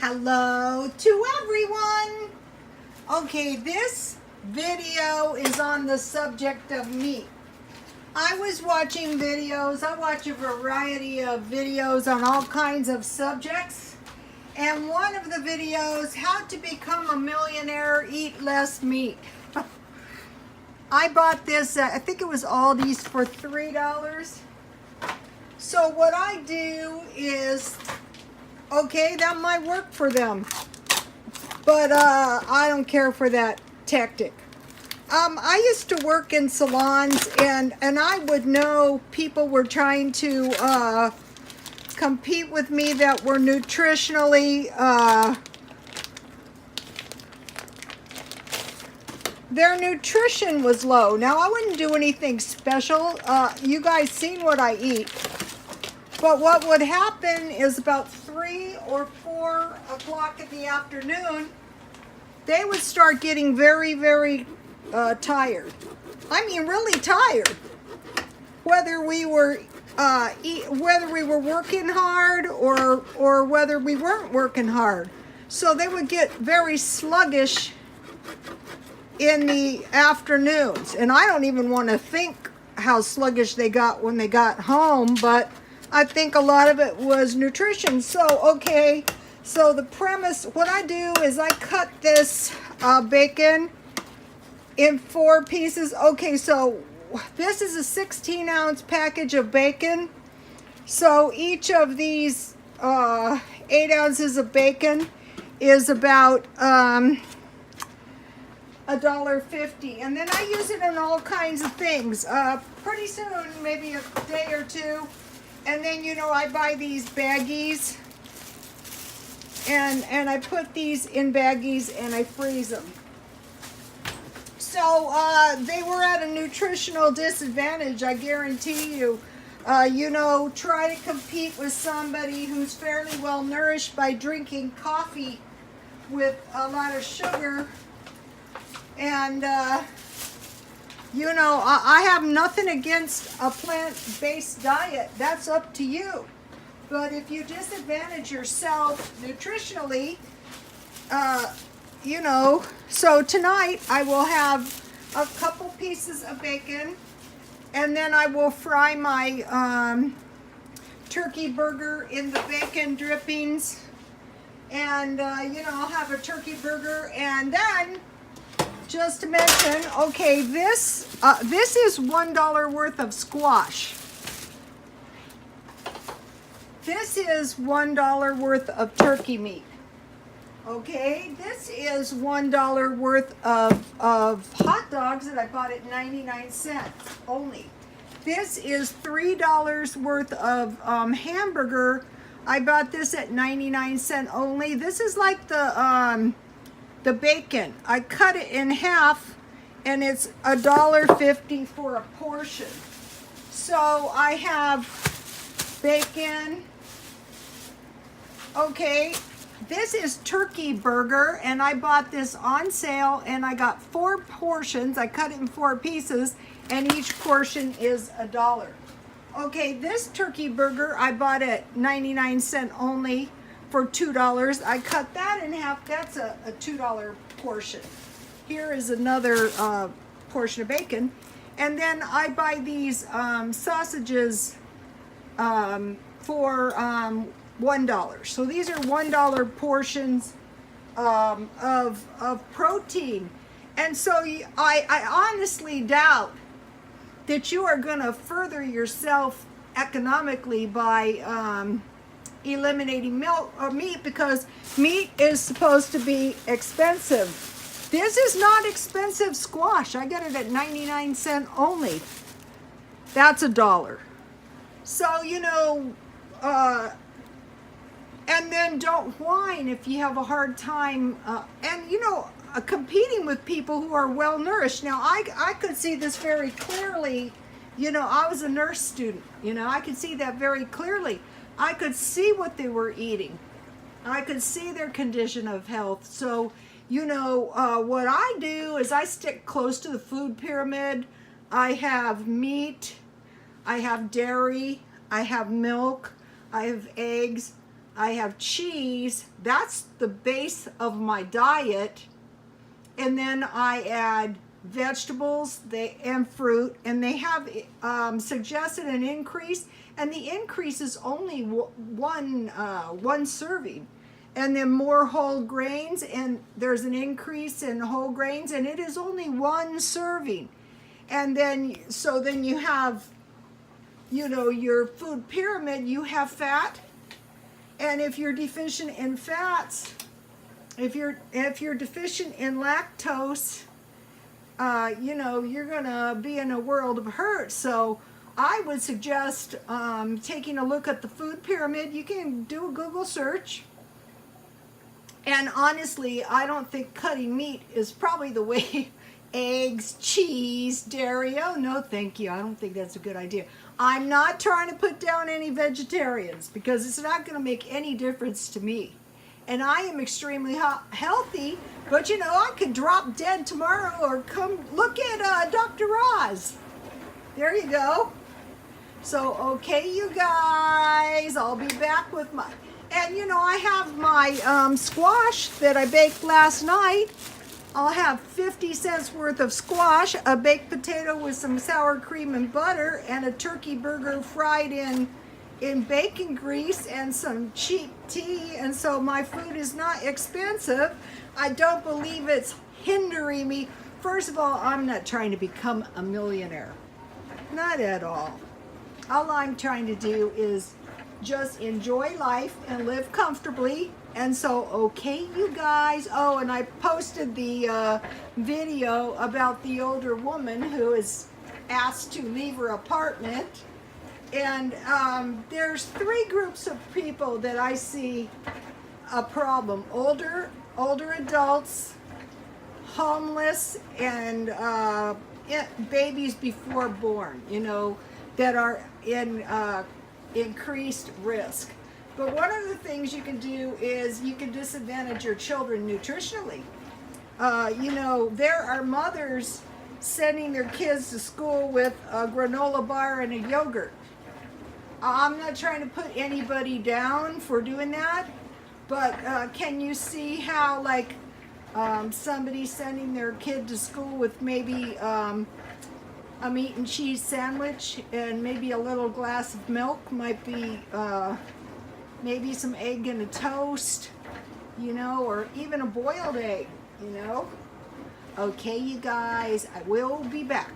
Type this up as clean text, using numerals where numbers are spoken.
Hello to everyone. Okay, this video is on the subject of meat. I was watching videos. I watch a variety of videos on all kinds of subjects. And one of the videos, how to become a millionaire, eat less meat. I bought this, I think it was Aldi's for $3. So what I do is, okay, that might work for them, but I don't care for that tactic. I used to work in salons, and I would know people were trying to compete with me that were nutritionally, their nutrition was low. Now, I wouldn't do anything special. You guys seen what I eat. But what would happen is about 3 or 4 o'clock in the afternoon, they would start getting very, very tired. I mean, really tired. Whether we were working hard or whether we weren't working hard. So they would get very sluggish in the afternoons. And I don't even want to think how sluggish they got when they got home, but I think a lot of it was nutrition. So, okay, so the premise, what I do is I cut this bacon in 4 pieces. Okay, so this is a 16-ounce package of bacon. So each of these 8 ounces of bacon is about $1.50, and then I use it in all kinds of things. Pretty soon, maybe a day or two. And then, you know, I buy these baggies, and I put these in baggies and I freeze them. So they were at a nutritional disadvantage, I guarantee you. You know, try to compete with somebody who's fairly well nourished by drinking coffee with a lot of sugar. And you know, I have nothing against a plant-based diet. That's up to you. But if you disadvantage yourself nutritionally, you know, so tonight I will have a couple pieces of bacon, and then I will fry my turkey burger in the bacon drippings. And, you know, I'll have a turkey burger, and then just to mention, okay, this is $1 worth of squash. This is $1 worth of turkey meat. Okay, this is $1 worth of hot dogs that I bought at 99 cents only. This is $3 worth of hamburger. I bought this at 99 cents only. This is like the bacon. I cut it in half, and it's $1.50 for a portion. So I have bacon. Okay, this is turkey burger, and I bought this on sale, and I got 4 portions. I cut it in 4 pieces, and each portion is $1. Okay, this turkey burger I bought at 99 cents only for $2. I cut that in half. That's a $2 portion. Here is another portion of bacon. And then I buy these sausages for $1. So these are $1 portions of protein. And so I honestly doubt that you are going to further yourself economically by eliminating milk or meat, because meat is supposed to be expensive. This is not expensive squash. I got it at 99 cents only. That's $1. So, you know, and then don't whine if you have a hard time, and you know, competing with people who are well nourished. Now, I could see this very clearly. You know, I was a nurse student. You know, I could see that very clearly. I could see what they were eating. I could see their condition of health. So, you know, what I do is I stick close to the food pyramid. I have meat, I have dairy, I have milk, I have eggs, I have cheese. That's the base of my diet. And then I add vegetables and fruit, and they have suggested an increase, and the increase is only one serving. And then more whole grains, and there's an increase in whole grains, and it is only one serving. And then then you have, you know, your food pyramid. You have fat, and if you're deficient in fats, if you're deficient in lactose, you know, you're gonna be in a world of hurt. So I would suggest taking a look at the food pyramid. You can do a Google search. And honestly, I don't think cutting meat is probably the way. Eggs, cheese, dairy. Oh, no, thank you. I don't think that's a good idea. I'm not trying to put down any vegetarians because it's not going to make any difference to me. And I am extremely healthy, but you know, I could drop dead tomorrow or come look at Dr. Oz. There you go. So, okay, you guys, I'll be back with my... And you know, I have my squash that I baked last night. I'll have 50 cents worth of squash, a baked potato with some sour cream and butter, and a turkey burger fried in bacon grease, and some cheap tea. And so my food is not expensive. I don't believe it's hindering me. First of all, I'm not trying to become a millionaire. Not at all. All I'm trying to do is just enjoy life and live comfortably. And so, okay, you guys. Oh, and I posted the video about the older woman who is asked to leave her apartment. And there's 3 groups of people that I see a problem. Older adults, homeless, and babies before born, you know, that are in increased risk. But one of the things you can do is you can disadvantage your children nutritionally. You know, there are mothers sending their kids to school with a granola bar and a yogurt. I'm not trying to put anybody down for doing that, but can you see how, like, somebody sending their kid to school with maybe a meat and cheese sandwich and maybe a little glass of milk might be maybe some egg and a toast, you know, or even a boiled egg, you know. Okay, you guys, I will be back.